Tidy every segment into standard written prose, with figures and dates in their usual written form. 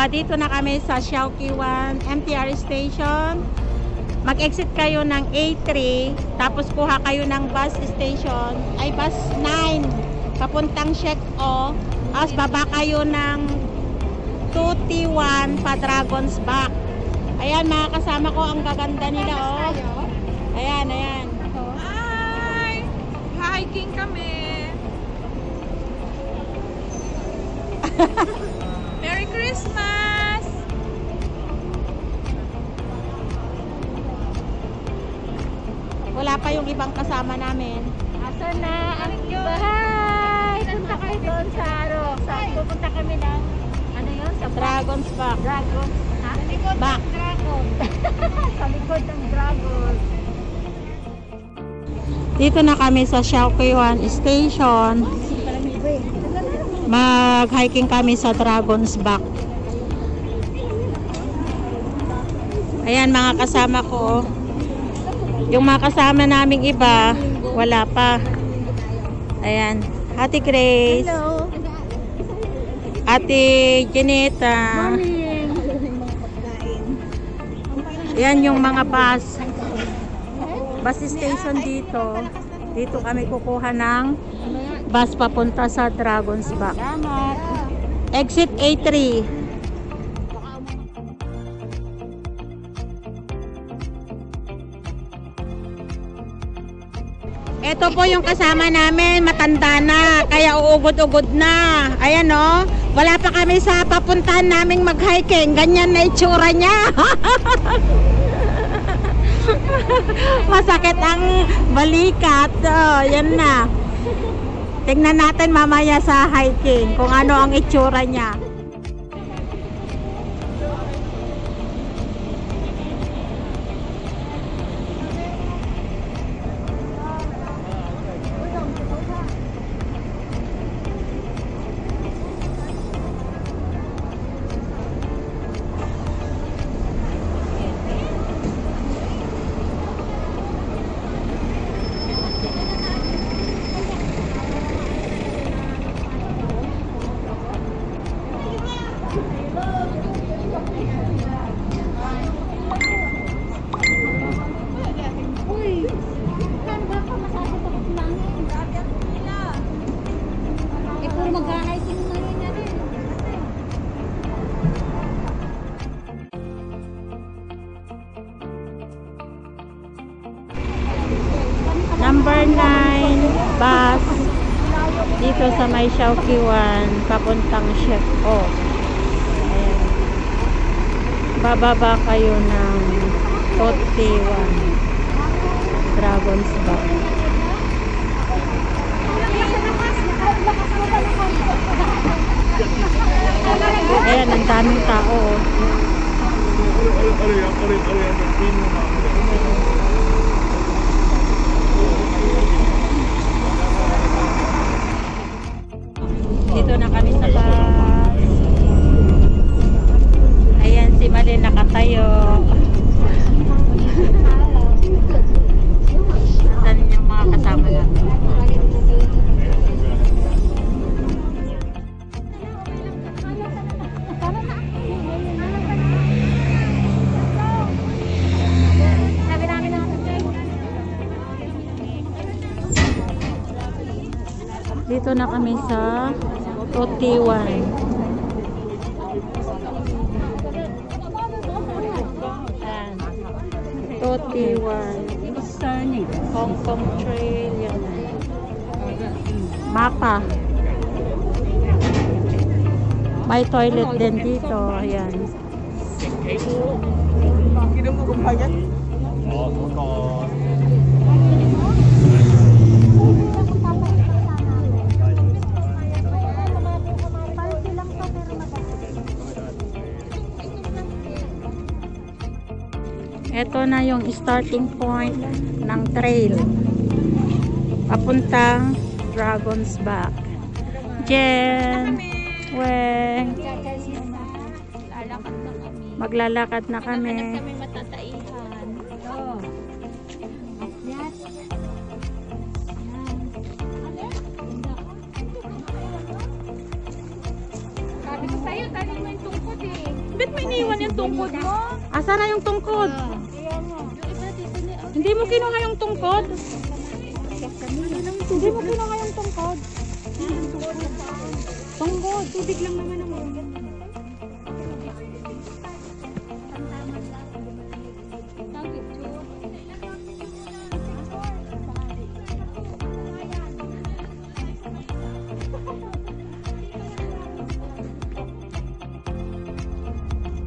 Dito na kami sa Xiaoqiwan MTR station. Mag-exit kayo ng A3, tapos kuha kayo ng bus station, ay bus 9, papuntang Shek-O. Tapos baba kayo ng 2T1 pa Dragon's Back. Ayan, mga kasama ko, ang gaganda nila, oh. Ayan, ayan. Hi! Hiking kami. Merry Christmas! Wala pa yung ibang kasama namin. Asa na ang bahay? Punta kayo doon sa pupunta kami ng sa Dragon's Back. Dragon? Ha? Sa likod ng Dragon. Sa likod ng Dragon. Dito na kami sa Xiaoqiwan station. Mag-hiking kami sa Dragon's Back. Ayan, mga kasama ko. Yung mga kasama naming iba, wala pa. Ayan. Ate Grace. Hello. Ate Janeta. Morning. Ayan yung mga bus. Bus station dito. Dito kami kukuha ng bus papunta sa Dragon's Back. Exit A3. Ito po yung kasama namin, matanda na, kaya uugod-ugod na. Ayan o, wala pa kami sa papuntahan naming mag-hiking. Ganyan na itsura niya. Masakit ang balikat. Oh, yan na. Tingnan natin mamaya sa hiking kung ano ang itsura niya. Number 9 bus dito sa may Xiaoqiwan papuntang Shek-O. Ayan. Bababa kayo ng 2T1 Dragon's Back. Ayan, ang daming tao. Dito na kami sa bus. Ayan, si Malin nakatayo. Saan yung mga kasama natin? Dito na kami sa 2T1. Ayan. 2T1. Hong Kong Trail. Yan. Mapa. May toilet din dito. Ayan. Ito na yung starting point ng trail papuntang Dragon's Back. Jen, Weng, maglalakad na kami. Matataihan. Sabi ko sa'yo, tali mo yung tungkod eh. Bakit may iniwan yung tungkod mo? Asa na yung tungkod? Hindi mo kinuha yung tungkod? Hindi mo kinuha yung tungkod? Tungkod. Tubig lang naman ang mga.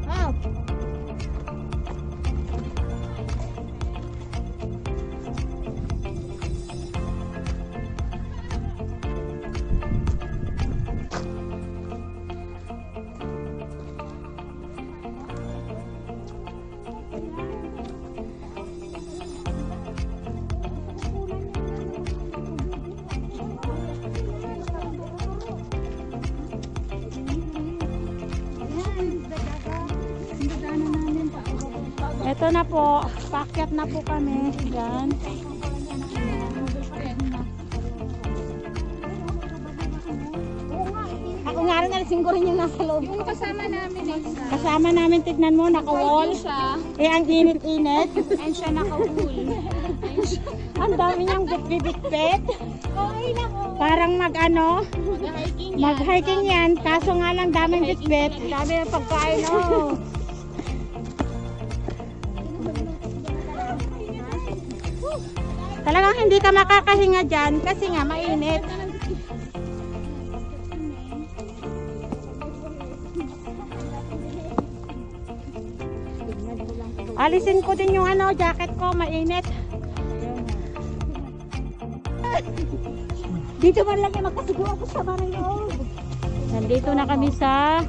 Ah. Ito na po, paakyat na po kami. Yan. Ako nga rin nalasing ko rin yung nasa loob. Yung kasama namin eh. Kasama namin, tignan mo, naka-wall. Siya. Eh, ang init-init. And siya naka-wool. Ang dami niyang bitbit-bitbit. Parang mag-ano, Mag-hiking yan. mag-hiking yan. Kaso nga lang daming bitbit. Dami ng pagkain, oh. Talagang hindi ka makakahinga dyan kasi nga mainit. Alisin ko din yung ano, jacket ko, mainit. Dito man lang yung magkasiguro ako sa Barayo. Nandito na kami sa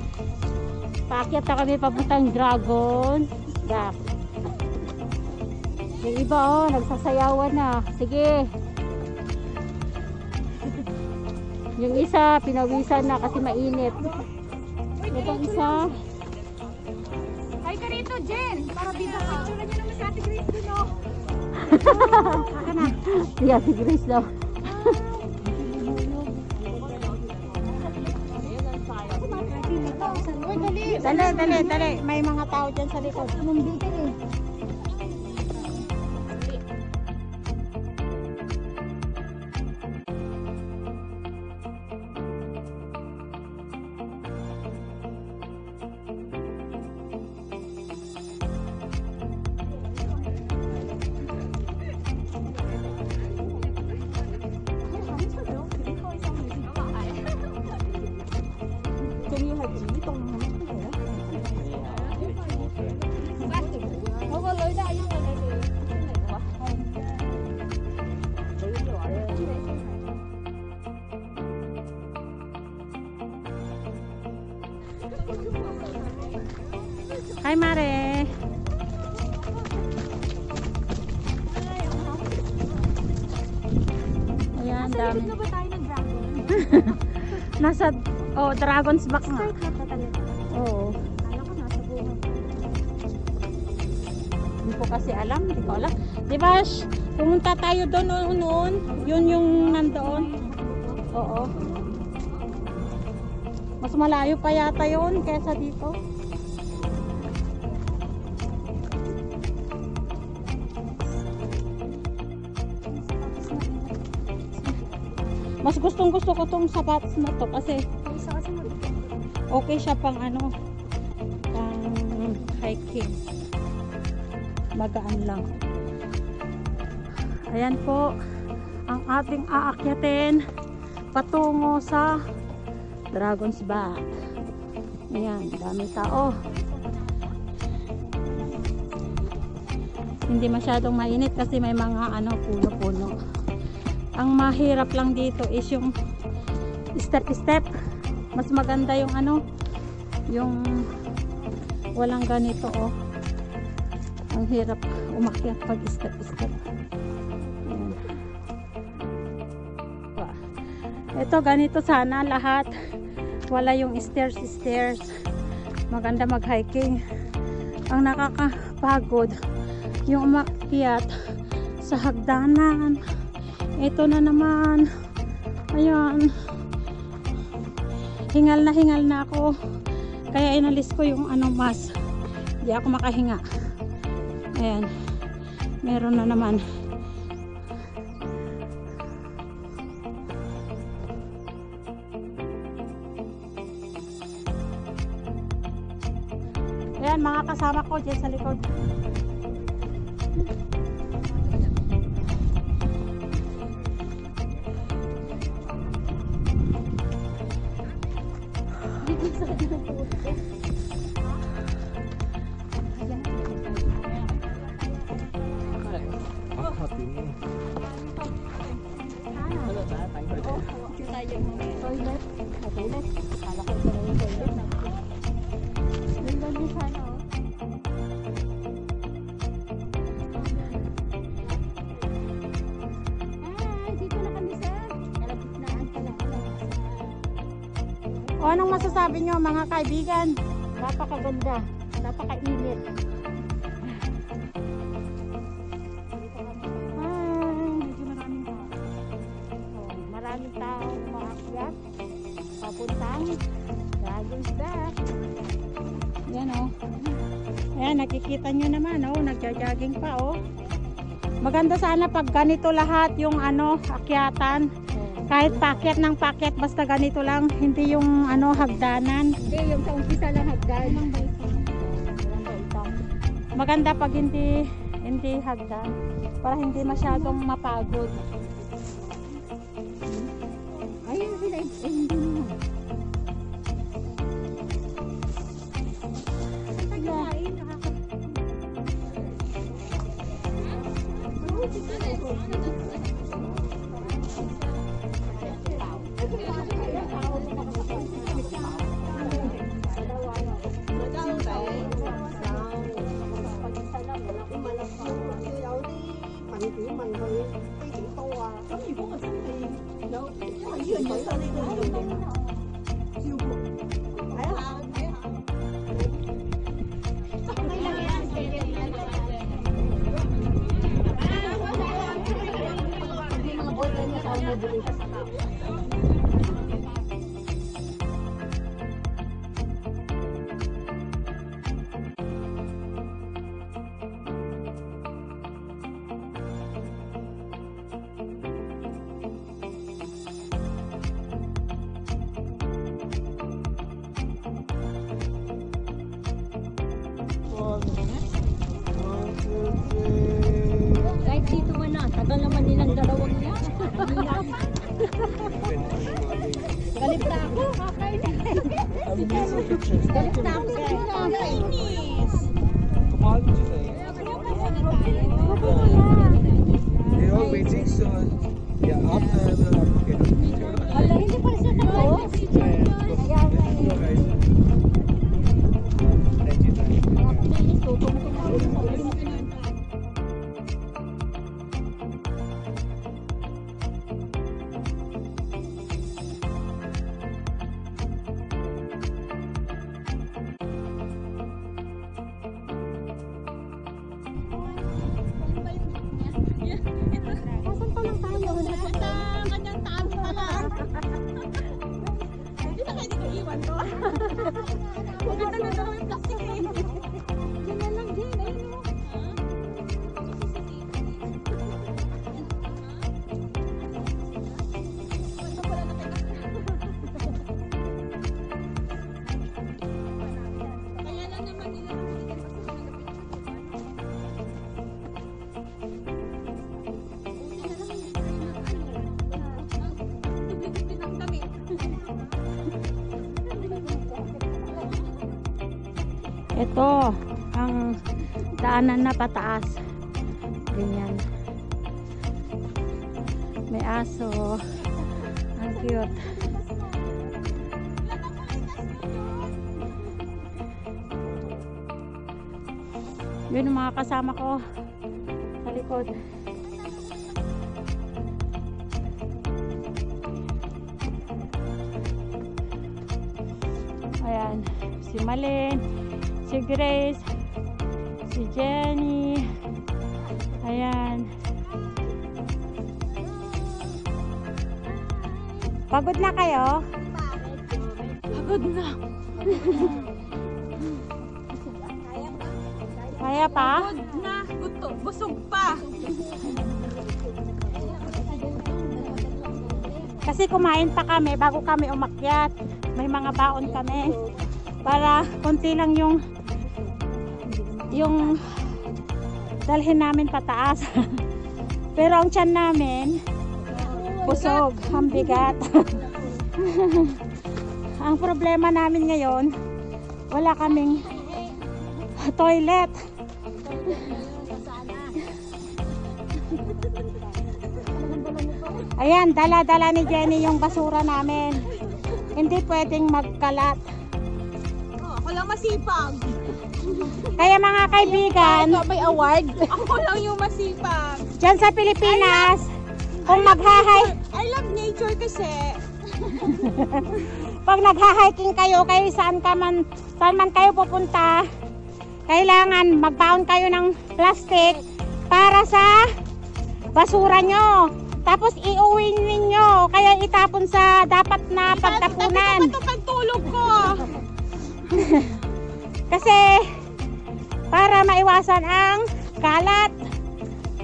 paakyat na kami papuntang Dragon Rock. Yung iba oh, nagsasayawan na. Sige. Yung isa, pinawisan na kasi mainit. Itong isa, Ay ka rito, Jen. Para dito ka. Picture niyo naman sa Ate Grace dun, oh. Saka na. yeah, si Grace daw. Uy, dali. Dali. May mga tao dyan sa likod. Nandito eh. Hi, Mare. Ayan, dami. Dito ba tayo ng dragon? Nasa, oh, Dragon's Back nga. Start na to talaga. Oo. Kala ko nasa buwan. Hindi ko kasi alam, hindi ko alam. Di ba, pumunta tayo doon noon. Yun yung nandoon. Oo. Mas malayo pa yata yun kaysa dito. Mas gustong gusto ko tong sapatos na to kasi Isa kasi okay siya pang ano, pang hiking. Magaan lang. Ayan po ang ating aakyatin patungo sa Dragon's Back. Ayan, dami tao. Hindi masyadong mainit kasi may mga ano, puno-puno. Ang mahirap lang dito is yung step-step. Mas maganda yung ano, yung walang ganito oh. Ang hirap umakyat pag step-step. Ayan. Ito ganito sana lahat. Wala yung stairs. Maganda mag-hiking. Ang nakakapagod yung umakyat sa hagdanan. Ito na naman. Ayan. Hingal na ako. Kaya inalis ko yung mask. Hindi ako makahinga. Ayan. Meron na naman. Ayan, mga kasama ko dyan sa likod. O, anong masasabi nyo mga kaibigan? Napakaganda, napakainit. Medyo maraming tao. Maraming tao umaakyat papuntang Dragon's Back. Yan o. Ayan, nakikita nyo naman o, nagja-jogging pa o. Maganda sana pag ganito lahat yung akyatan. Kahit paket ng paket, basta ganito lang, hindi yung hagdanan. Hindi, yung sa umpisa lang hagdan. Maganda pag hindi hagdan para hindi masyadong mapagod. Ayun sila, hindi mo. Kahit dito man na, tagal naman nilang dalawang yan. Galit na ako. Galit na ako. Kainis. They're all waiting, so yeah, after we'll get a picture. Wala, hindi pa rin siya tao. Let's go, guys. Thank you, thank you. Nasaan pa lang tayo? Kanyang taas pa lang. Hindi na kayo dito iwan to. Maganda na daw yung plastic eh. Yan na lang din. Ayun o. Kaya lang naman nila Ito ang daanan na pataas. Ganyan. May aso. Ang cute. Yun ang mga kasama ko sa likod. Ayan, si Malin, si Grace, si Jenny. Ayan. Pagod na kayo? Pagod na. Kaya pa? Good na. Gusto. Busog pa. Kasi kumain pa kami bago kami umakyat. May mga baon kami. Para konti lang yung dalhin namin pataas. Pero ang tiyan namin busog, ang bigat. Ang problema namin ngayon, wala kaming toilet. Ayan, dala-dala ni Jenny yung basura namin. Hindi pwedeng magkalat. Oh, ako lang masipag. Kaya mga kaibigan, May award? Ako lang yung masipag. dyan sa Pilipinas, kung maghahay, I love nature kasi. pag nagha-hiking kayo, saan man kayo pupunta, kailangan magbaon kayo ng plastic para sa basura nyo. Tapos iuwi ninyo, kaya itapon sa dapat na pagtapunan. Ito pagtulog ko. Kasi para maiwasan ang kalat,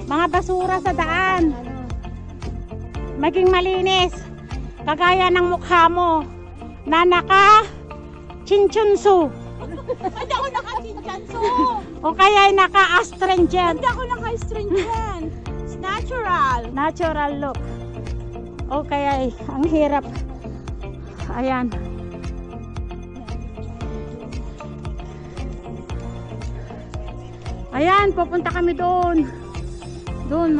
mga basura sa daan. Maging malinis, kagaya ng mukha mo na naka chinchunsu Hindi ako naka-chinchanso. o kaya naka astringent, Hindi ako naka-stringent. It's natural. natural look. O kaya ang hirap. Ayan. Ayan, pupunta kami doon. Doon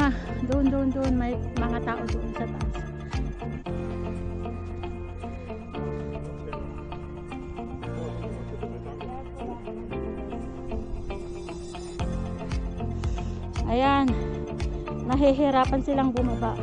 may mga tao doon sa taas. Ayan, nahihirapan silang bumaba.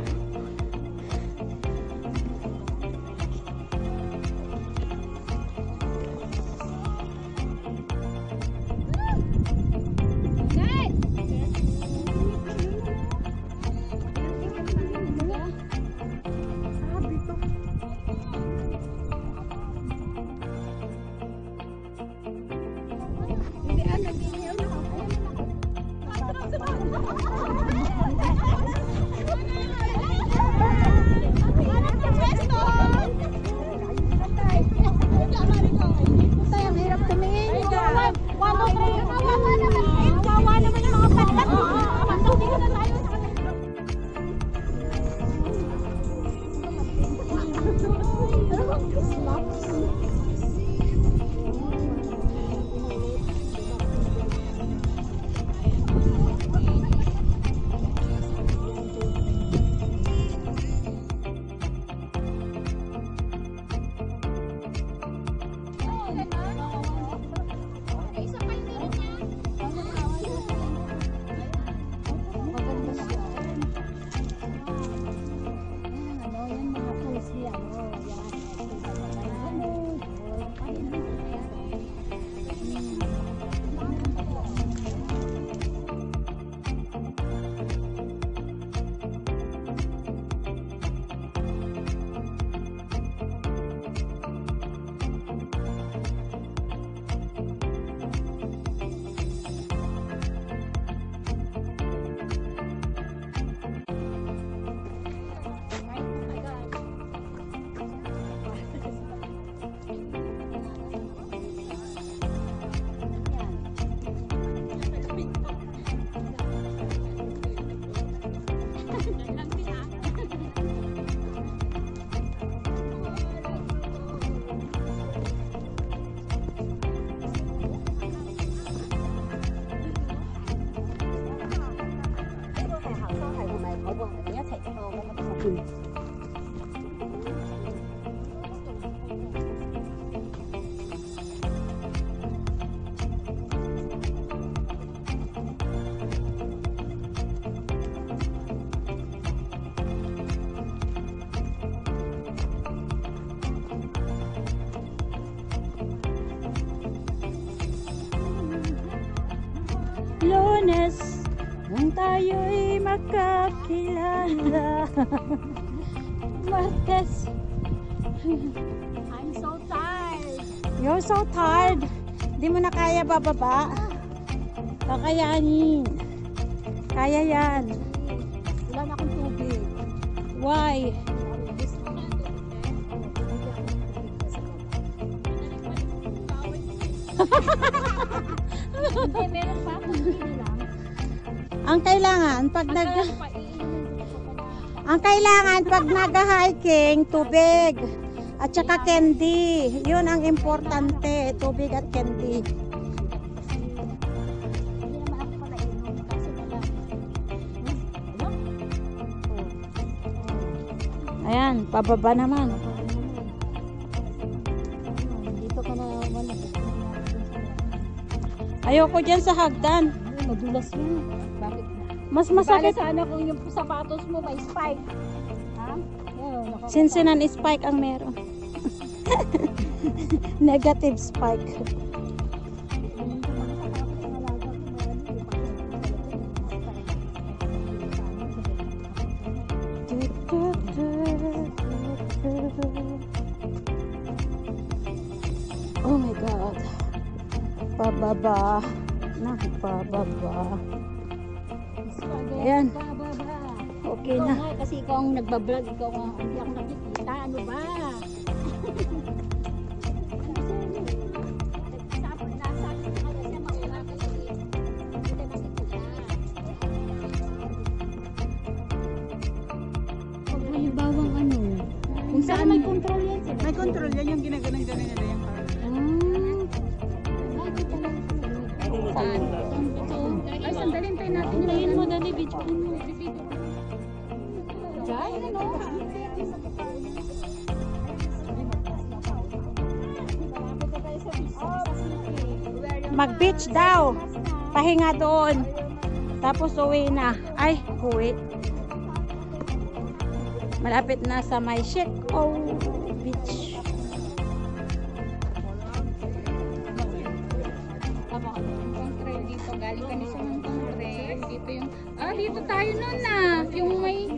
Lunes, nang tayo'y magkakilala. Martes, I'm so tired. you're so tired. Di mo na kaya bababa. Kakayanin. Kaya yan. Wala na akong tubig. Why? Hindi, meron pa. Hindi lang. Ang kailangan pag nag-hiking, tubig at saka candy. 'Yun ang importante, tubig at candy. Hindi naman ako pala inom. Kasi wala. Ayan, pababa naman. Dito ka na wala. Ayoko diyan sa hagdan. Madulas yun. Bakit? Mas Masakit masakit. sana kung yung sapatos mo may spike. Ha? Sinsinan spike ang meron. Negative spike. Oh my God. Pababa. Pababa. Ayan. Okay Ikaw na. nga, kasi ikaw ang nagbablog, ikaw ang hindi ako nakikita. Ano ba? Pag halimbawang ano, kung Saan may control yan sila? May control yan yung ginaganan-ganan nila yung car. Ay, sandalin tayo natin yung Ayun mo, dali, video mo. Diyan, ano? Mag-beach daw. Pahinga doon. Tapos uwi na. Ay, uwi. Malapit na sa may Sheko Beach. Dito, galing kami sa Hongkong Trail. Dito yung, dito tayo nun na. Yung may,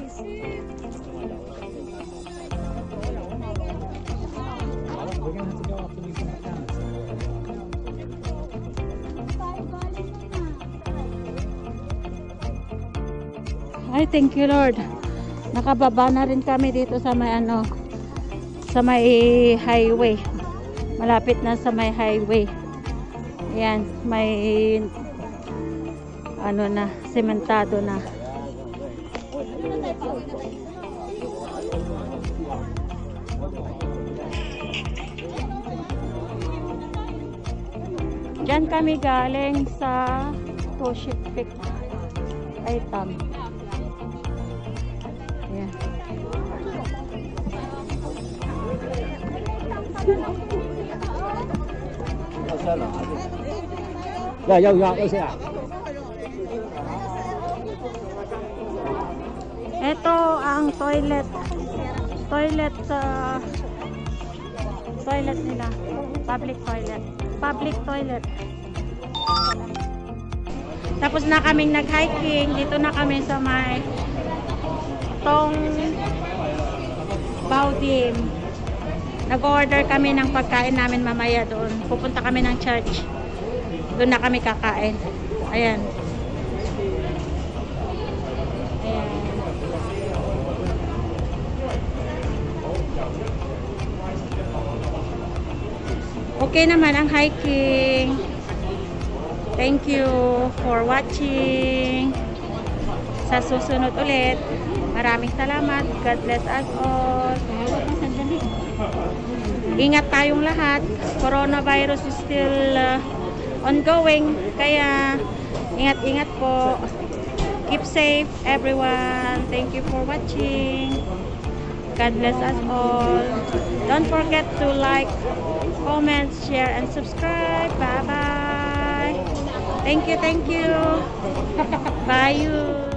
We're gonna have to go after we get down. Ay, thank you Lord. Nakababa na rin kami dito sa may ano, sa may highway. Malapit na sa may highway. Ayan, may ano na, sementado na. Diyan kami galing sa Toshik Peak item. Ayan. 要下。 Ito ang toilet. Toilet sa toilet nila. Public toilet. Public toilet. Tapos na kaming nag-hiking. Dito na kami sa may Tong Baudim. Nag-order kami ng pagkain namin mamaya doon. Pupunta kami ng church. Doon na kami kakain. Ayan. Ayan. Okay naman ang hiking. Thank you for watching. Sa susunod ulit. Maraming salamat. God bless us all. Ingat tayong lahat. Coronavirus is still ongoing. Kaya ingat-ingat po. Keep safe everyone. Thank you for watching. God bless us all. Don't forget to like, comment, share, and subscribe. Bye-bye. Thank you, thank you. Bye you.